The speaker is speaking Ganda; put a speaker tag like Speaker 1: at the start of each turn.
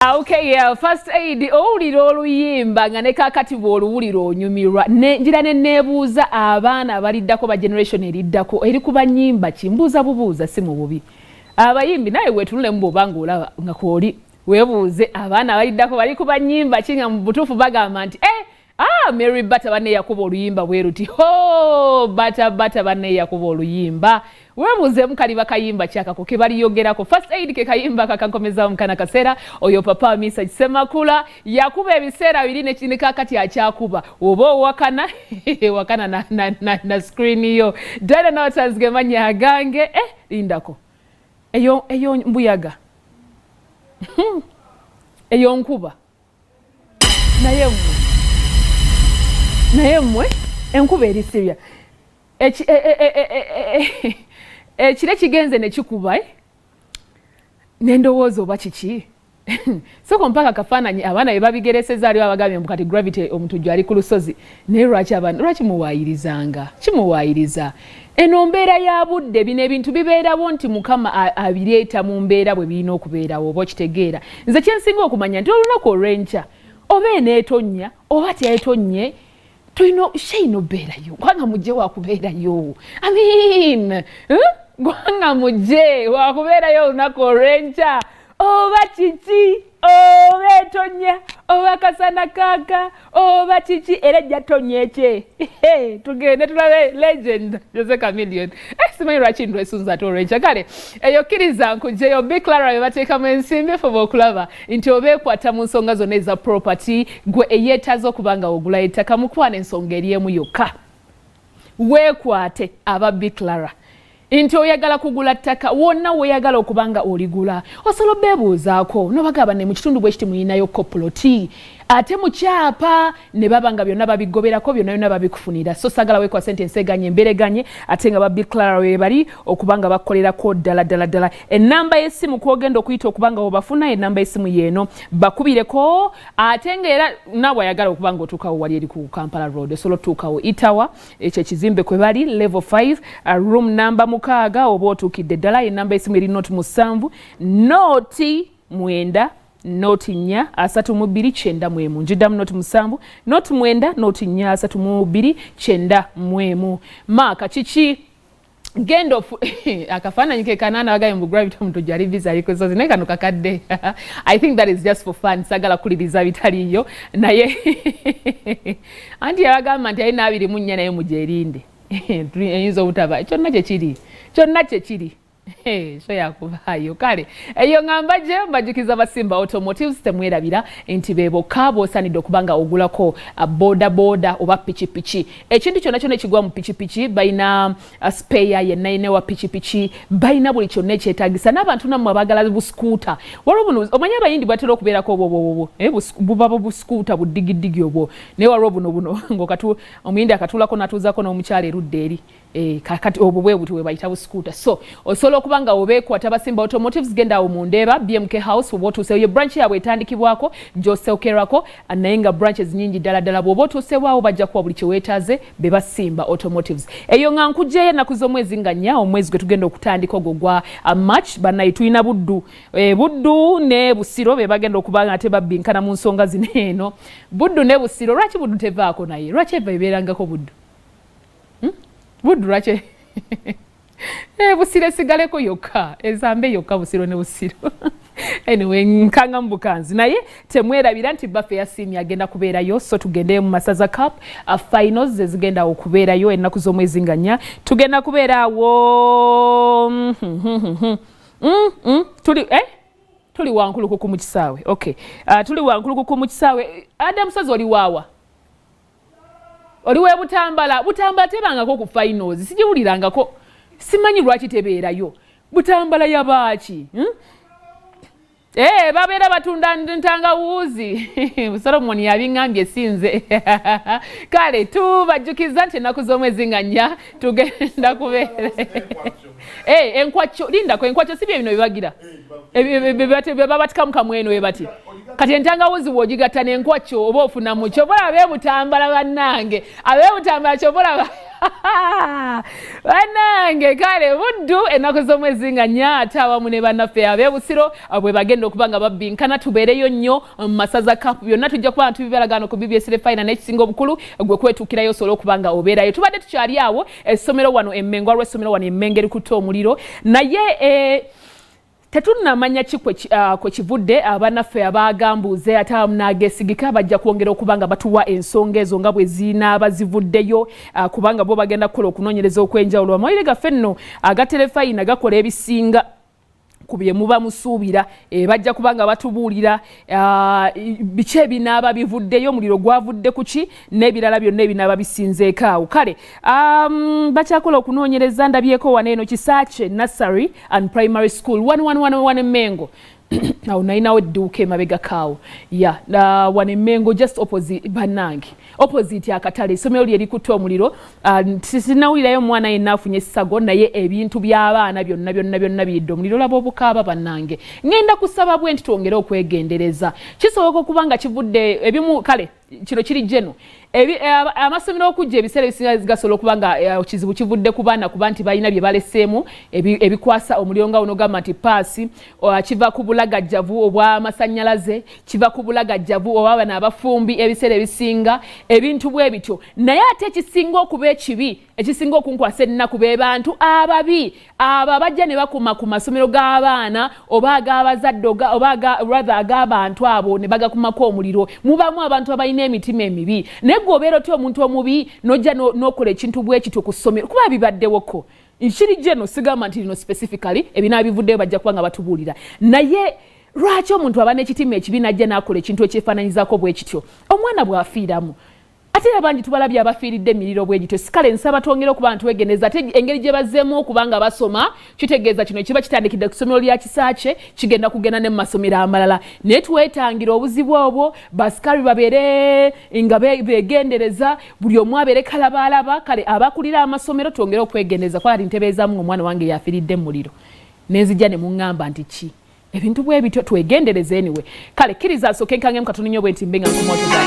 Speaker 1: Okay, yeah, first aid owulira oluyimba nga ne kakati bw'oluwulira onyumirwa njira ne neebuuza abaana abaliddako ba generation eriddako eri kuba nnyimba kimbuuza bubuuza si mu bubi abayimbi naye wetunulemu bw'obanga olaba nga kwoli weebuuze abaana abaliddako bali kuba nnyimba ki nga mu butuufu bagamba nti Mary Bata banne yakuba oluyimba bwe ruti Bata banne yakuba oluyimba weebuuzeemu kaliba kayimba kyakako ke baliyogerako first aid ke kayimba kakankomezawo mukana kaseera oyo papa Misa Kisemakula yakuba ebiseera biri ne kakati akyakuba oba owakana wakana na screen yo Dianah Nabatanzi ge mannya agange lindako eyo mbuyaga eyo nkuba naye mmwe enkuba eri sirya ekire kigenze ne kikuba n'endowooza oba kiki soko mpaka kafaananyi abaana be babigereseza aliwo abagambye kati gravity omutujju ali ku lusozi naye lwaki muwaayirizanga kimuwaayiriza eno mbeera ya budde bino ebintu bibeerawo nti mukama abireeta mu mbeera bwe birina okubeerawo oba okitegeera nze kyensinga okumanya nti olunaku olw'enkya oba eneetonnya oba teetonnye tulina shayino beerayo Gwanga Mujje wakubeerayo Gwanga Mujje wakubeerayo olunaku olw'enkya oba kiki oba etonya oba kasana kaka oba kiki era ejja tonya ekye tugende tulabe legend Jose Chameleon simanyi lwaki ndwesunza ate olw'enkya kale eyo kkiriza nkugyeyo Big Clara be bateekamu ensimbi efuba okulaba nti oba ekwata mu nsonga zonna eza property gwe eyeetaaze okuba nga ogula ettaka mukwana ensonga eri emu yokka weekwate aba Big Clara nti oyagala kugula ttaka wonna weeyagala okubanga oligula osobola beebuuzaako nobagamba ne mu kitundu bwe kiti muyinayo kopuloti ate mu kyapa ne baba nga byonna babigoberako byonna babikufunira so sagala weekwa sentence eganye embereganye ate nga ba Big Clara we bali okubanga bakolerako ddala ennamba y'essimu kwogenda okuyita okubanga obafuna ennamba y'essimu yeeno bakubireko ate nga era naawe ayagala okubanga otuukawo wali eri ku Kampala Road osobola otuukawo Itawa ekyo ekizimbe kwe bali level 5 room number 6 oba otuukidde ddala ennamba y'essimu eri noti 7 noti 9 noti 4 32 91 njiddamu noti 7 noti 9 noti 4 32 91 maaka kiki gendo akafaananyi ke kanana bagaye mu gravity omuntu gyali visa aliko so zine kano kakadde I think that is just for fun sagala kuliriza bitaliyo naye anti yabagamba nti ayina 24 naye mujerinde eyinza obutaba kyonna kye kiri so yakuvaayo kale eyo ngamba je mbajukiza Basimba Automotives temwerabira nti bebo kabo sanidde okubanga ogulako boda oba pichi ekintu kyonna kyonna ekigwa mu pichi bayina spare yennaine wa pichi bayina buli kyonna ekyetaagisa n'abantu nammwe abagala buskuuta waliwo buno omanya abayindi batera okubeerako obwo bubaba buskuuta buddigidigi obwo naye waliwo buno ng'okatu omuyindi akatuulako n'atuuzako n'omukyala erudde eri kakati obwo bwe buti we bayita buskuuta so osobola okubanga obeekwata Basimba Automotives genda awo mu Ndeeba BMK House oba otuuseyo branch yaabwe etandikibwako gy'osookerako naye nga branches nnyingi ddala bw'oba otuusebwawo bajja kuwa buli kye weetaaze be Basimba Automotives eyo nga nkugyeyo ennaku z'omwezi nga 4 omwezi gwe tugenda okutandika ogwo gwa March bannayi tulina Buddu ne Busiro be bagenda okubanga ate babbinkana mu nsonga zino eno Buddu ne Busiro lwaki Buddu tevaako naye lwaki eva ebeerangako Buddu lwaki Busiro esigaleko yokka ezambe yokka Busiro ne Busiro anyway nkanga mbukanzi naye temwerabira nti baffe yasiimye agenda kubeerayo so tugende mu Masaza Cup finals zigenda okubeerayo ennaku z'omwezi nga 4 tugenda kubeerawo tuli wankulukuku mu kisaawe okay tuli wankulukuku mu kisaawe Adam Sozi oli waawa oliwe Butambala tebangako ku finals sigiwulirangako simanyi lwaki tebeerayo Butambala yabaaki babeera batunda ntangawuuzi Solomon yabiŋŋambye sinze kale tubajjukiza nti ennaku z'omwezi nga 4 tugenda kubeera enkwacyo lindako enkwacyo si bye bino bibagira bebabatikamu kamweno we bati kati entangawuzi bw'ogigatta n'enkwakyo oba ofuna mu kyobola ab'ebutambala bannange ab'ebutambala kyobola bannange kale buddu ennaku z'omwezi nga 4 awamu ne bannaffe ab'ebusiro bwe bagenda okuba nga babbinkana tubeereyo nnyo mu masaza kapu byonna tujja kuba nga tubibalagano ku BBS Refina n'ekisinga obukulu gwe kwetuukirayo osobola okuba nga obeerayo tubadde tukyali awo essomero wano Emmengo waliwo essomero wano Emmengo erikutte omuliro naye tetunnamanya ki kwe kivudde abannaffe abaagambuuze ate abamunagesigika bajja kwongera okuba nga batuwa ensonga ezo nga bwe zinaaba zivuddeyo kubanga bo bagenda kukola okunoonyereza okw'enjawulo amawulire gaffe nno aga Terefayina gakola ebisinga ku bye muba musuubira bajja kubanga batubuulira biki ebinaaba bivuddeyo omuliro gwavudde ku ki n'ebirala byonna ebinaaba bisinzeeko awo kale bakyakola okunoonyereza ndabyeko wano eno Kisaache Nursery and Primary School 1111 Emmengo awo nalinawo edduuka emabegakaawo wano Emmengo just opposite bannange opposite akatale essomero lye likutte omuliro sinawulirayo omwana yenna afunye essago naye ebintu by'abaana byonna biyidde omuliro laba obukaaba bannange ngenda kusaba bwe nti twongere okwegendereza kisoboka okuba nga kivudde ebimu kale kino kiri jeno amasomero okujja ebiseera ebisinga gasobola okuba nga kizibu kivudde ku baana kuba nti balina bye baleseemu ebikwasa omuliro nga uno gamba nti paasi kiva ku bulagajjavu obw'amasannyalaze kiva ku bulagajjavu oba bano abafumbi ebiseera ebisinga ebintu bwe bityo naye ate ekisinga okuba ekibi ekisinga okunkwasa ennaku be bantu ababi abo bajja ne bakuma ku masomero g'abaana oba ag'abazadde oba ag'abantu abo ne bagakumako omuliro mubamu abantu abalina emitima emibi naye gwe obeera otya omuntu omubi n'ojja n'okola ekintu bwe kityo ku ssomero kuba bibaddewoko nkiri jeno sigamba nti lino specifically ebinaaba bivuddeyo bajja kuba nga batubuulira naye lwaki omuntu aba n'ekitima ekibi n'ajja n'akola ekintu ekyefaananyizaako bwe kityo omwana bw'afiiramu ate abangi tubalabye abafiiridde emiriro bwe gityo sikale nsaba twongere okuba ntwegeneza ate engeri gye bazzeemu okuba nga basoma kitegeeza kino kiba kitandikidde ku ssomero lya Kisaache kigenda kugenda ne mu masomero amalala naye twetangira obuzibu obwo basikali babeere nga beegendereza buli omu abeere kalabaalaba kale abakulira amasomero twongere okwegendereza kwali ntebeezaamu omwana wange yafiiridde mu muliro nenzijja ne muŋŋamba nti ki ebintu bwe bityo twegendereze anyway kale kkiriza nsooke nkangemu katono nnyo bwe nti mbe nga nkomooteza